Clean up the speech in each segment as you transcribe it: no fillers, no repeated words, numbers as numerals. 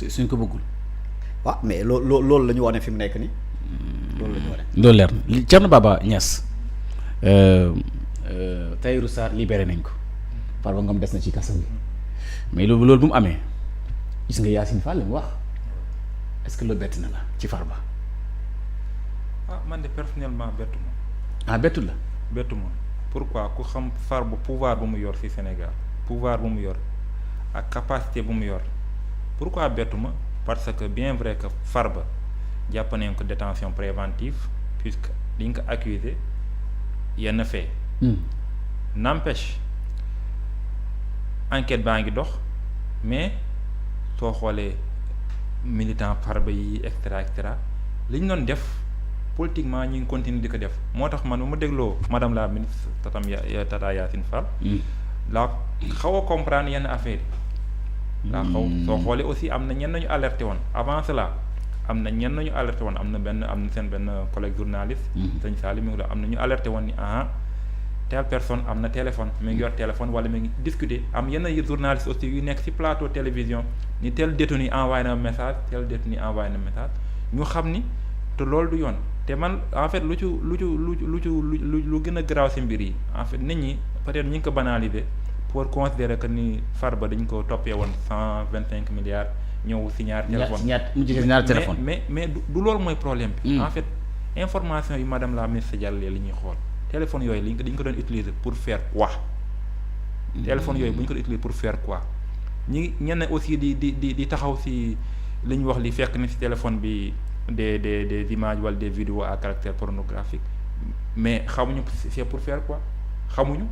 suñ ko bëggul. waaw mais loolu la ñu wane fi mu nekk nii. loolu la ñu wane. loolu leer na li Thierno Baba Niass Tahirou Sarr libéré nañ ko Farba Ngom des na ci kaso bi mais loolu bu mu amee gis nga Yacine Fall li mu wax est-ce que loolu bett na la ci Farba. man de personnellement bettu ma. bettu la. bettu ma pourquoi ku xam Farba pouvoir bu mu yor ci Sénégal pouvoir bu mu yor ak capacité bu mu yor pourquoi bettu ma parce que bien vrai que Farba jàpp nañ ko détention préventive puisque liñ ko accusé yenn fait. N'empêche enquête baa ngi dox mais soo xoolee militant Farba yi et cetera li ñu doon def politiquement ñu ngi continuer di ko def moo tax man bu ma dégloo madame la ministre Tata Yacine Fall. laa xaw a comprendre yenn affaire yi. laa xaw soo xoolee aussi am na ñenn ñu alerté woon avant cela am na ñenn ñu alerté woon am na seen benn collègue journaliste. sëñ Salim mi ngi doon am na ñu alerté woon ni telle personne am na téléphone mi ngi yor téléphone wala mi ngi discuter am yenn journaliste aussi yu nekk ci plateau télévision ni tel détenu envoyé na message tel détenu envoyé na message ñu xam ni te loolu du yoon te man en fait lu gën a garaaw ci mbir yi en fait nit ñi peut-être ñu ngi ko banaliser pour considérer que ni Farba dañ ko toppee woon 125 milliards ñëw ci ñaar téléphone mais du loolu mooy problème bi. En fait information yi madame la ministre jàllee li ñuy xool. téléphone yooyu dañ ko doon utiliser pour faire quoi. téléphone yooyu bu ñu ko doon utiliser pour faire quoi ñenn aussi di taxaw ci li ñu wax li fekk ni ci téléphone bi des images wala des vidéos à caractère pornographique mais xamuñu c'est pour faire quoi xamuñu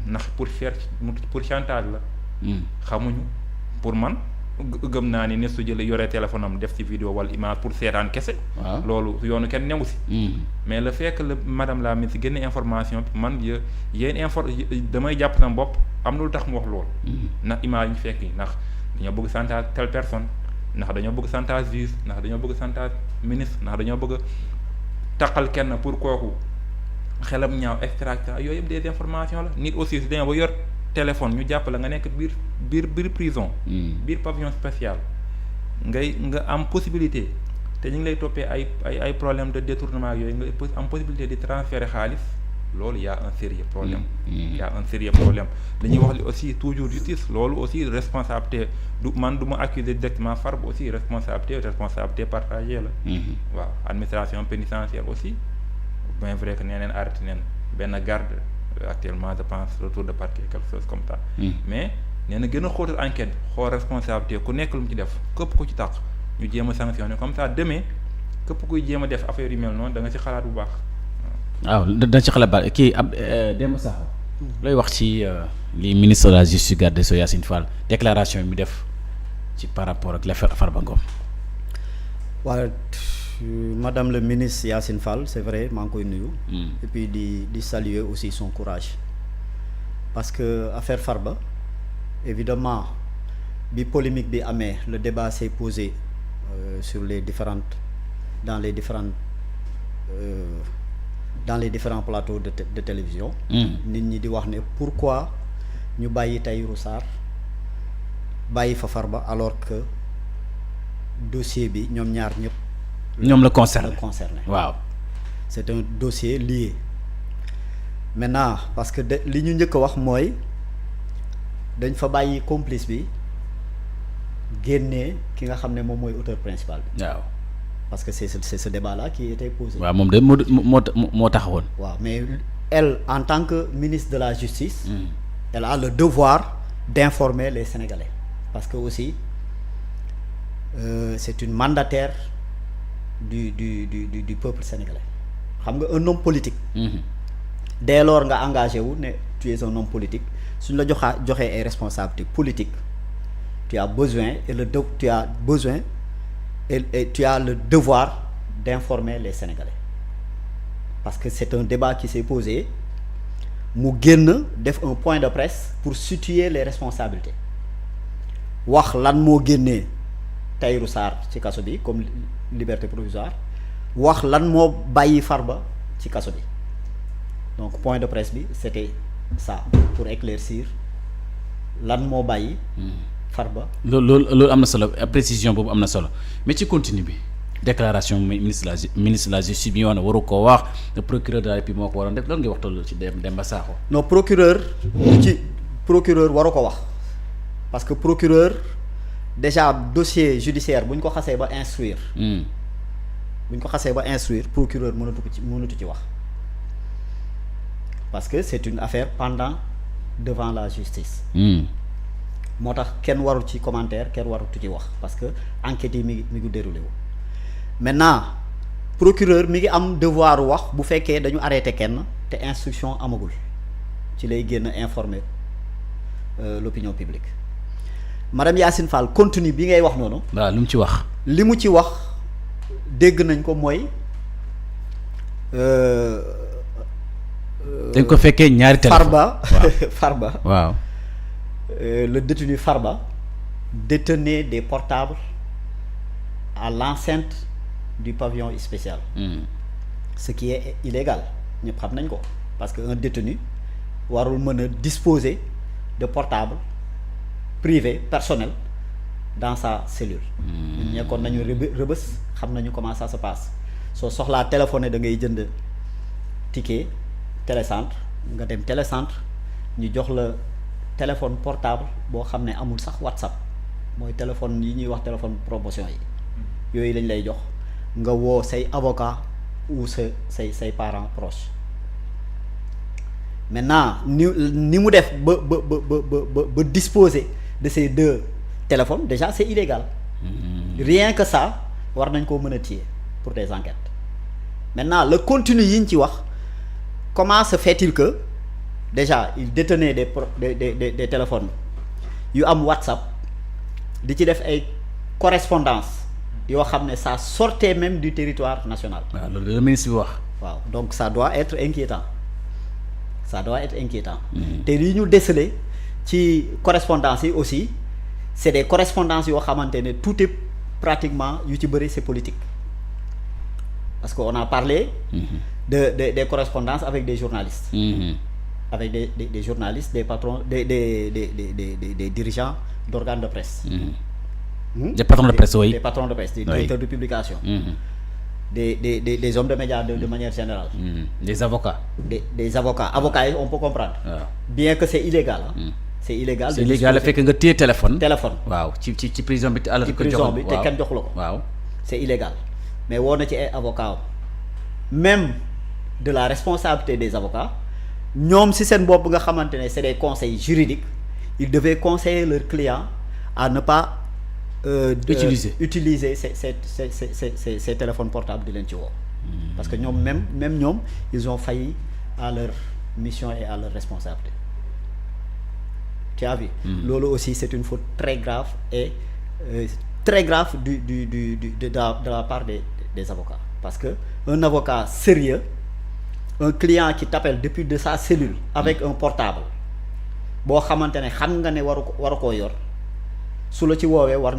ndax pour chantage la. xamuñu pour man gëm naa ni ne su jëlee yore téléphone am def ci vidéo wala image pour seetaan kese. loolu yoonu kenn newu ci. mais le fait que madame la ministre génne information bi man damay jàpp na bopp am na lu tax mu wax loolu. ndax image yi ñu fekk yi ndax dañoo bëgg chantage telle personne ndax dañoo bëgg chantage juge ndax dañoo bëgg chantage ministre ndax dañoo bëgg taqal kenn pour kooku xelam ñaaw extra yooyu yëpp des informations la nit aussi si dañoo ba yor. téléphone ñu jàpp la nga nekk biir prison. biir pavillon spécial nga am possibilité te ñu ngi lay toppee ay problème de détournement yooyu nga am possibilité di transférer xaalis loolu y a un sérieux problème. Y a un sérieux problème li ñuy wax li aussi toujours justice loolu aussi responsabilité du ma accuser directement Farba aussi responsabilité partagée la. waaw administration pénitentiaire aussi bien vrai que nee neen arrêté neen benn garde. Actuellement je pense retour de parquet quelque chose comme ça. Mais nee na gën a xóotal enquête bi xool responsabilité ku nekk lu mu ci def képp ku ci tàq ñu jéem a sanctionné comme ça demain képp kuy jéem a def affaire yu mel noonu da nga ci xalaat bu baax. waaw da ci xalaat ba kii Demba Sakho looy wax ci li ministre de la justice garde des Sceaux Yacine Fall déclaration bi def ci par rapport ak l'affaire Farba Ngom. waaw. Madame le ministre Yacine Fall c'est vrai maa ngi koy nuyu. Et puis di saluer aussi son courage parce que affaire Farba évidemment bi polémique bi amee le débat s'est posé dans les différents plateaux de télévision. nit ñi di wax ne pourquoi ñu bàyyi Tahirou Sarr bàyyi fa Farba alors que dossier bi ñoom ñaar ñëpp. ñoom la concerné waaw c'est un dossier lié maintenant parce que li ñu njëkk a wax mooy dañ fa bàyyi complice bi génnee ki nga xam ne moom mooy auteur principal bi. waaw parce que c'est ce débat là qui était posé. waaw moom de moo taxawoon. waaw mais elle en tant que ministre de la justice. elle a le devoir d'informer les Sénégalais parce que aussi c'est une mandataire. du peuple sénégalais xam nga un homme politique. dès lors nga engagé wu ne tu es un homme politique suñ la joxee ay responsabilités politiques tu as besoin et tu as le devoir d'informer les Sénégalais parce que c'est un débat qui s'est posé mu génn def un point de presse pour situer les responsabilités wax lan moo génnee Tahirou Sarr ci kaso bi comme liberté provisoire wax lan moo bàyyi Farba ci kaso bi donc point de presse bi c'était ça pour éclaircir lan moo bàyyi Farba. loolu am na solo précision boobu am na solo mais ci continue bi déclaration ministre de la justice bi ñu wax ne waru koo wax le procureur de la République moo ko waroon def loolu ngay wax toll ci Demba Sakho. non procureur waru ko wax parce que procureur déjà dossier judiciaire bu ñu ko xasee ba instruire. Procureur mënatu ci wax parce que c'est une affaire pendant devant la justice. moo tax kenn warul ci commentaire kenn waratu ci wax parce que enquête yi mi ngi déroulé wu. maintenant procureur mi ngi am devoir wax bu fekkee dañu arrêté kenn te instruction amagul ci lay génn informer l'opinion publique madame Yacine Fall contenu bi ngay wax noonu. waaw lu mu ci wax. li mu ci wax dégg nañ ko mooy. dañ ko fekkee ñaari téléphone Farba. waaw. Le détenu Farba détenait des portables à l'enceinte du pavillon spécial. Ce qui est illégal ñëpp xam nañ ko parce que un détenu warul mën a disposer de portable privé personnel dans sa cellule. ñun ñekkoon nañu rëbës xam nañu comment ça se passe soo soxlaa téléphoné da ngay jënd ticket télécentre nga dem télécentre ñu jox la téléphone portable boo xam ne amul sax WhatsApp mooy téléphone yi ñuy wax téléphone promotion yi yooyu lañ lay jox nga woo say avocat ou say parents proches maintenant ni mu def ba disposer de ces 2 téléphones déjà c'est illégal. Rien que ça war nañ koo mën a téye pour des enquêtes maintenant le contenu yi ñu ci wax comment se fait-il que déjà il détenait des téléphones yu am WhatsApp di ci def ay correspondance yoo xam ne ça sortait même du territoire national. waaw loolu la ministre bi wax. waaw donc ça doit être inquiétant te li ñu décelé ci correspondance yi aussi c'est des correspondances yoo xamante ne tout est pratiquement yu ci bëri c'est politique parce que on a parlé. des correspondances avec des journalistes. Avec des journalistes, des patrons, des dirigeants d'organes de presse. Des patrons de presse, oui. Des patrons de presse, des directeurs de publication. Des hommes de médias de manière générale. Des avocats. Des avocats. Avocats, on peut comprendre. Bien que c'est illégal. C'est illégal. C'est illégal, le fait que nga téye téléphone. waaw ci prison bi. ci prison bi te kenn joxu la ko. waaw c'est illégal mais woo na ci ay avocats même de la responsabilité des avocats. ñoom ci seen bopp nga xamante ne c'est des conseils juridiques ils devaient conseiller leurs clients à ne pas utiliser ces téléphones portables di leen ci woo parce que ñoom même ñoom ils ont failli à leur mission et à leur responsabilité tu as vu loolu aussi c'est une faute très grave et très grave de la part des avocats parce que un avocat sérieux un client qui t'appelle depuis de sa cellule avec un portable boo xamante ne xam nga ne waru koo yor su la ci woowee war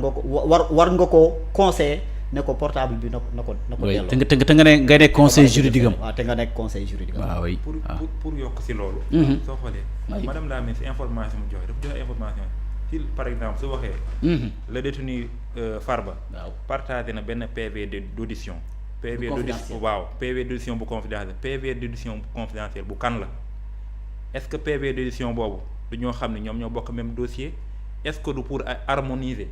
nga ko conseiller ne ko portable bi na ko delloo. te nga ne conseil juridique am. waaw te nga nekk conseil juridique am. waaw oui pour yokk ci loolu. soo xoolee. madame la ministre information mu joxe dafa joxe information si par exemple su waxee. le détenu Farba. waaw partagé na benn PV d'audition. PV d'audition waaw PV d'audition bu confidentiel PV d'audition bu confidentiel bu kan la est-ce que PV d'audition boobu du ñoo xam ne ñoom ñoo bokk même dossier est-ce que du pour harmoniser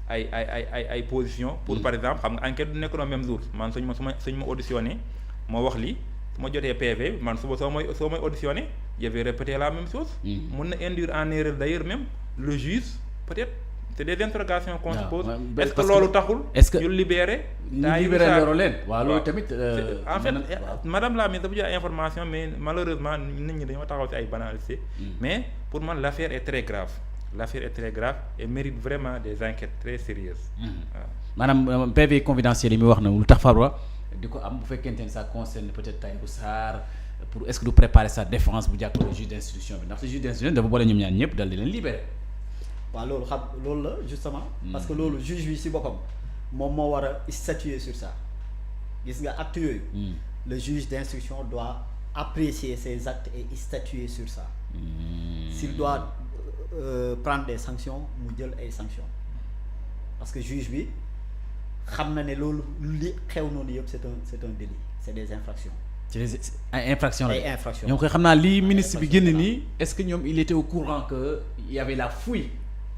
ay position pour par exemple xam nga enquête du nekk même jour man suñ ma auditionné ma wax lii su ma jotee PV man suba soo may auditionné je vais répéter la même chose. mun na induire en erreur d'ailleurs même le juge peut-être. c'est des interrogations qu'on se pose. Est-ce que loolu taxul. est-ce que ñu libéré. loro leen waaw loolu tamit. en fait madame la ministre dafa joxe information mais malheureusement nit ñi dañoo taxaw ci ay banalités. mais pour man l'affaire est très grave. L'affaire est très grave et mérite vraiment des enquêtes très sérieuses. maanaam PV confidentiel yi muy wax na lu tax Farba di ko am bu fekkente ne ça concerne peut-être Tahirou Sarr pour est-ce que du préparer sa défense bu jàkkaarloo juge d'instruction bi ndax juge d'instruction dafa boole ñoom ñaar ñëpp dal di leen libérer. waaw loolu la justement parce que loolu juge bi ci boppam moom moo war a statuer sur ça gis nga actes yooyu le juge d'instruction doit apprécier ces actes et statuer sur ça s'il doit prendre des sanctions mu jël ay sanctions parce que juge bi xam na ne loolu li xew noonu yëpp c'est un délit c'est des infractions. ci les ay infractions la ay infractions ñoom koy xam naa lii ministre bi génn nii est-ce que ñoom il était au courant que il y avait la fouille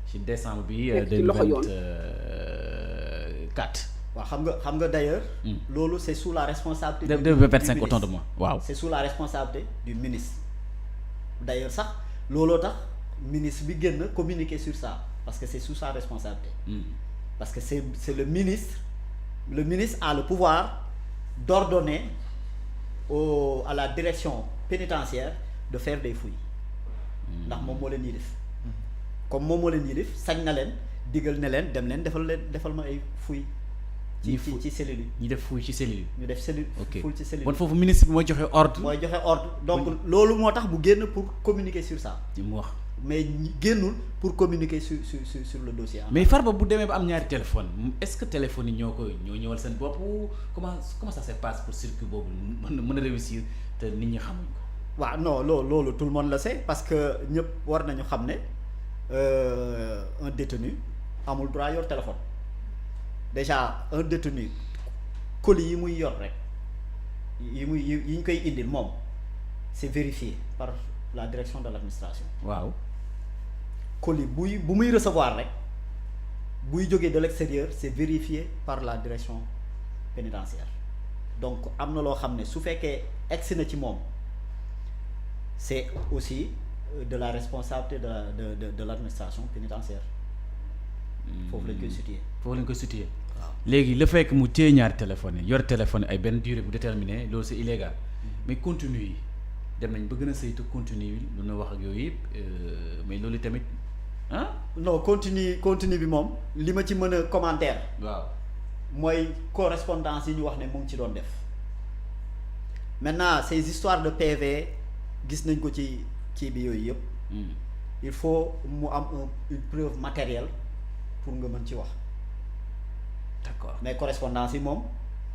ci décembre bi 2024. waaw xam nga d'ailleurs. loolu c'est sous la responsabilité. de 25 autant de moi waaw. c'est sous la responsabilité du ministre d'ailleurs sax looloo tax ministre bi génn communiquer sur ça parce que c'est sous sa responsabilité. Parce que c'est le ministre a le pouvoir d'ordonner à la direction pénitentiaire de faire des fouilles ndax moom moo leen yilif comme moom moo leen yilif sañ na leen digal ne leen dem leen defal ma ay fouilles ci cellules yi. ñu def fouille ci cellules yi. ñu def cellule. ok fouille ci cellule bon foofu ministre bi mooy joxe ordre. mooy joxe ordre donc loolu moo tax mu génn pour communiquer sur ça. ci mu wax. mais génnul pour communiquer sur le dossier. mais Farba bu demee ba am ñaari téléphone est-ce que téléphone yi ñoo ñëwal seen bopp comment ça se passe pour circuit boobu mën a réussir te nit ñi xamuñ ko. waaw non loolu tout le monde le sait parce que ñëpp war nañu xam ne un détenu amul droit yor téléphone déjà un détenu colis yi muy yor rek yi ñu koy indil moom c'est vérifié par la direction de l'administration. waaw. colis bu muy recevoir rek buy jógee de l'extérieur c'est vérifié par la direction pénitentiaire donc am na loo xam ne su fekkee egsi na ci moom c'est aussi de la responsabilité de l'administration pénitentiaire foofu lañ koy situer. waaw léegi le fait que mu téye ñaari téléphone yi yor téléphone ay benn durée bu déterminé loolu c'est illégal mais contenu yi dem nañ ba gën a saytu contenu yi lu na wax ak yooyu yëpp mais loolu tamit ah. non contenu bi moom li ma ci mën a commentaire. waaw mooy correspondance yi ñu wax ne mu ngi ci doon def maintenant ces histoires de PV gis nañ ko ci bi yooyu yëpp. il faut mu am une preuve matérielle pour nga mën ci wax. d'accord mais correspondance yi moom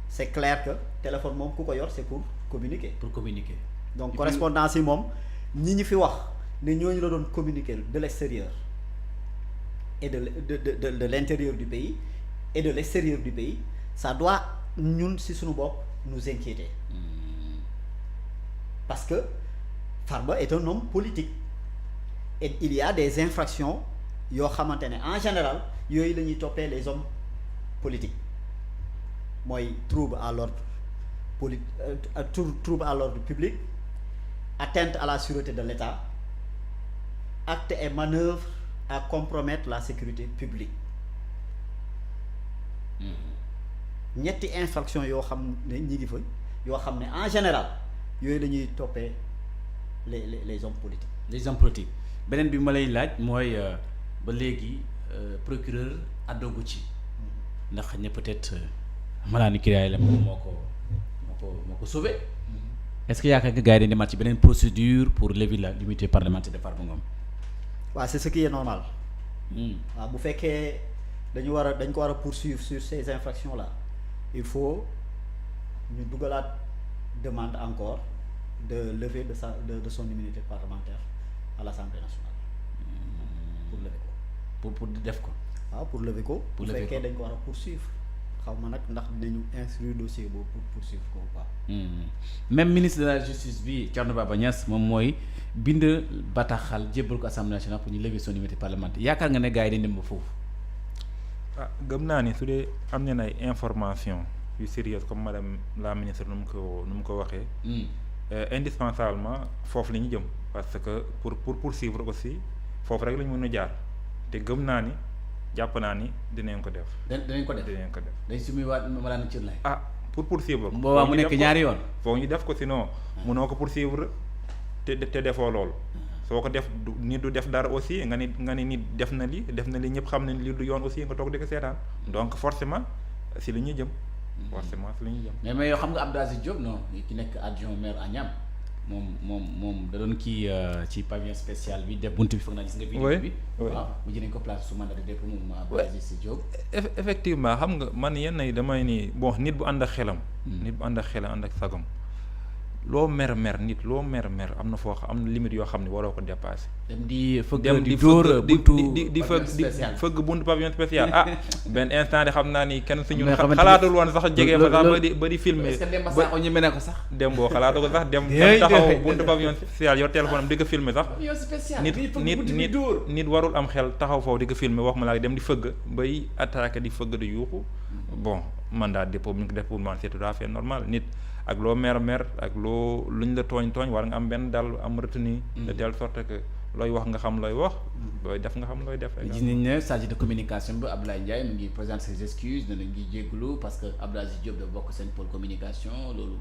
c'est clair que téléphone moom ku ko yor c'est pour communiquer. donc correspondance yi moom ñi fi wax ne ñooñu la doon communiquer de l'extérieur et de l'intérieur du pays et de l'extérieur du pays ça doit ñun ci suñu bopp nous inquiéter parce que Farba est un homme politique et il y a des infractions yoo xamante ne en général yooyu la ñuy toppee les hommes politiques mooy trouble à l'ordre public, atteinte à la sûreté de l'État, actes et manœuvres à compromettre la sécurité publique. ñetti infraction yoo xam ne ñi ngi fa yoo xam ne en général yooyu la ñuy toppee les hommes politiques. les hommes politiques beneen bi ma lay laaj mooy ba léegi procureur àddoogu ci ndax xëy na peut-être malaani kiraay la moo ko sauvé. Est-ce que yaakaar nga gars yi dañu demaat ci beneen procédure pour lever la l'immunité parlementaire de Farba Ngom. waaw c'est ce qui est normal. waaw bu fekkee dañ ko war a poursuivre sur ces infractions là il faut ñu dugalaat demande encore de lever de son immunité parlementaire à l'Assemblée nationale pour lever ko. pour def ko. waaw pour lever ko. bu fekkee dañ ko war a poursuivre. xaw ma nag ndax dinañu instruire dossier boobu pour poursuivre ko ou pas. même ministre de la justice bi Thierno Baba Niass moom mooy bind bataaxal jébbal ko assemblée nationale pour ñu lever son immunité parlementaire yaakaar nga ne gars yi dañ dem ba foofu. gëm naa ni su dee am nañ ay information yu sérieuses comme madame la ministre nu mu ko waxee. indispensablement foofu la ñu jëm parce que pour poursuivre aussi foofu rek la ñu mën a jaar te gëm naa ni. jàpp naa ni dinañ ko def. dinañ ko def dañ sumi waat maanaam ci lay. pour poursuivre. boobaa mu nekk ñaari yoon. foog ñu def ko sinon mënoo ko poursuivre te defoo loolu. soo ko def nit du def dara aussi nga ni nit def na li ñëpp xam ne li du yoon aussi nga toog di ko seetaan donc forcément si li ñuy jëm. mais yow xam nga Abdou Aziz Diop non ki nekk adjoint maire à Niam moom da doon kii ci pavillon spécial bi def buntu bi foog naa gis nga vidéo bi. waaw mu jëlee ko place su mandat de dépôt moom Abdou Aziz Diop. effectivement xam nga man yenn yi damay ni bon nit bu ànd ak xelam. nit bu ànd ak xelam ànd ak sagam loo mer nit loo mer am na foo xam am na limite yoo xam ne waroo ko dépasser. dem di di dóor di fëgg buntu pavillon spécial benn instant de xam naa ni kenn suñu xalaatul woon sax jege fa sax ba di filmer. est-ce que Demba Sakho ñu mene ko sax. dem boo xalaatu ko sax dem taxaw buntu pavillon spécial yor téléphone am di ko filmer sax. nit warul am xel taxaw foofu di ko filmer wax ma laa dem di fëgg bay attaquer di fëgg di yuuxu bon mandat dépôt bu ñu ko def pour man c'est tout à fait normal nit ak loo mer ak loo luñ la tooñ war nga am benn dal am retenu de telle sorte que looy wax nga xam looy wax looy def nga xam looy def. gis nañ ne chargé de communication bi Abdoulaye Ndiaye mu ngi présenter ses excuses ne ngi jégalu parce que Abdoulaye Diop da bokk seen pôle communication loolu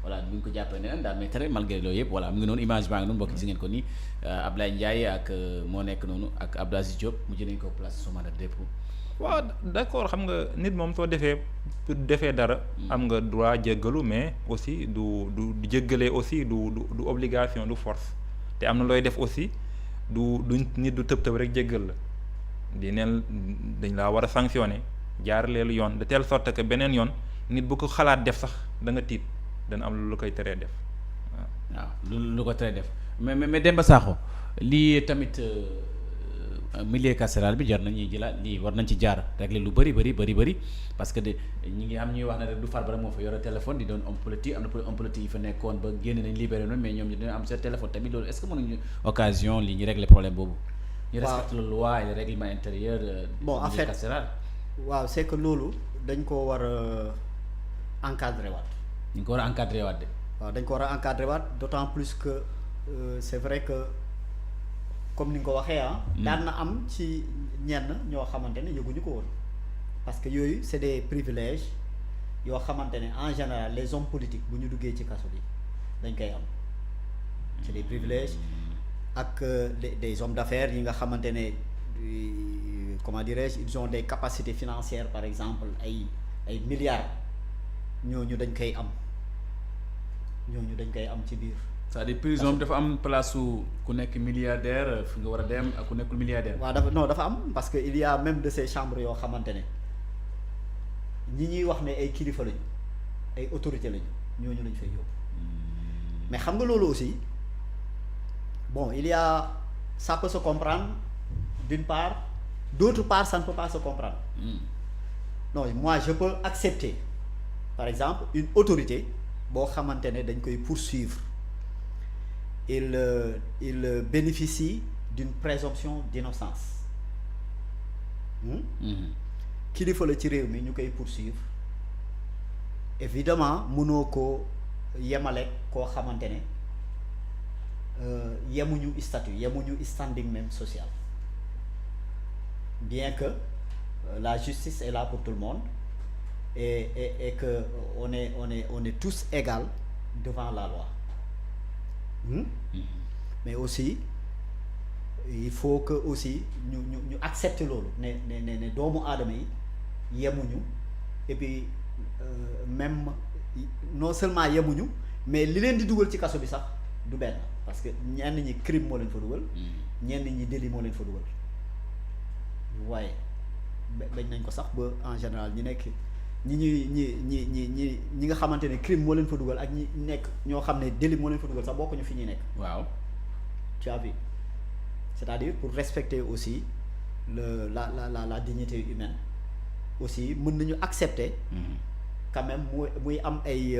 voilà bu ñu ko jàppee ne daal mais très malgré loolu yëpp voilà mu ngi noonu image baa ngi noonu bokk gis ngeen ko ni Abdoulaye Ndiaye ak moo nekk noonu ak Abdoulaye Diop mu jëlee ko place su mandat de dépôt. waaw d'accord xam nga nit moom soo defee dara am nga droit jéggalu mais aussi du jéggalee aussi du obligation du force te am na looy def aussi du nit du tëb rek jéggal la di neen dañ laa war a sanctionner jaaraleelu yoon de telle sorte que beneen yoon nit bu ko xalaat def sax da nga tiit dana am lu koy teree def waaw lu ko teree def mais Demba Sakho lii tamit milieu carcéral bi jar nañuy jëlaat lii war nañ ci jaar régler lu bëri parce que de ñi ngi am ñuy wax ne rek du Farba rek moo fa yore téléphone di doon homme politique am na homme politique yi fa nekkoon ba génn nañ libéré noonu mais ñoom ñu dina am seen téléphone tamit loolu est-ce que mënuñu occasion lii ñu régler problème boobu. ñu respecte la loi et le règlement intérieur. bon en fait carcéral. waaw c'est que loolu dañ ko war a encadrer waat. ñu ko war a encadrer waat de. waaw dañ ko war a encadrer waat d'autant plus que c'est vrai que. comme ni nga ko waxee daan na am ci ñenn ñoo xamante ne yëguñu ko woon parce que yooyu c'est des privilèges yoo xamante ne en général les hommes politiques bu ñu duggee ci kaso bi dañ koy am c'est des privilèges ak des hommes d'affaires yi nga xamante ne comment dirais-je ils ont des capacités financières par exemple ay milliards ñooñu dañ koy am ci biir. c'est-à-dire prison dafa am place su ku nekk milliardaire fi nga war a dem ak ku nekkul milliardaire. waaw dafa am parce que il y a même de ces chambres yoo xamante ne ñi ñuy wax ne ay kilifa lañu ay autorités lañu ñooñu lañu fay yóbbu mais xam nga loolu aussi bon il y a ça peut se comprendre d'une part d'autre part ça ne peut pas se comprendre. Non moi je peux accepter par exemple une autorité boo xamante ne dañ koy poursuivre. Il bénéficie d'une présomption d'innocence. Kilifa la ci réew mi ñu koy poursuivre évidemment mënoo ko yemale koo xamante ne yemuñu statut yemuñu standing même social bien que la justice est là pour tout le monde et que on est tous égaux devant la loi. Mais aussi il faut que aussi ñu accepter loolu ne doomu aadama yi yemuñu et puis même non seulement yemuñu mais li leen di dugal ci kaso bi sax du benn parce que ñenn ñi crime moo leen fa dugal ñenn ñi délit moo leen fa dugal waaye bañ nañ ko sax ba en général ñi nekk ñi nga xamante ne crime moo leen fa dugal ak ñi nekk ñoo xam ne délit moo leen fa dugal sax bokkuñu fi ñuy nekk. waaw tu as vu c'est-à-dire pour respecter aussi la dignité humaine aussi mën nañu accepter. quand même muy am ay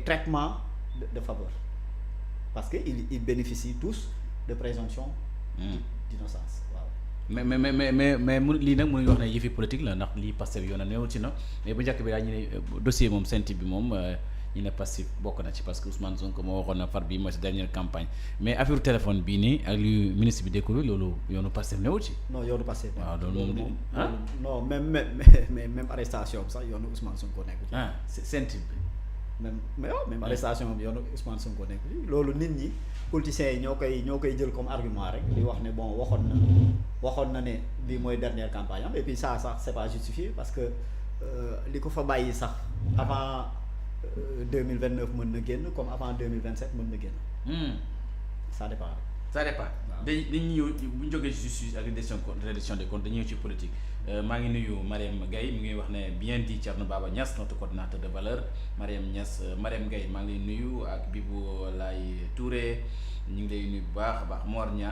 traitement de faveur parce que ils bénéficient tous de présomption d'innocence waaw. mais mu lii nag mënuñu wax ne yëfi politique la ndax lii Pastef yoon na néewul ci na mais bu njëkk bi daal ñu ne dossier moom senti bi moom ñu ne Pastef bokk na ci parce que Ousmane Sonko moo waxoon na far bii mooy sa dernière campagne mais affaire téléphone bii nii ak li ministre bi découvert loolu yoonu Pastef néewul ci. non yoonu Pastef. waaw loolu moom non même arrestation bi sax yoonu Ousmane Sonko nekk. c'est senti bi. même arrestation bi yoonu Ousmane Sonko nekk loolu nit ñi politiciens yi ñoo koy jël comme argument rek di wax ne bon waxoon na ne bii mooy dernière campagne am et puis ça sax c'est pas justifié parce que li ko fa bàyyi sax avant 2029 mën na génn comme avant 2027 mën na génn. Ça dépend. ça dépend dañuy ñëw bu ñu jógee justice ak reddition des comptes dañuy ñëw ci politique maa ngi nuyu Mariam Gaye mi ngi wax ne bien dit Thierno Baba Niass notre coordinateur de valeur Mariam Gaye maa ngi lay nuyu ak Bibou Laye Touré ñu ngi lay nuyu bu baax a baax Mor Niang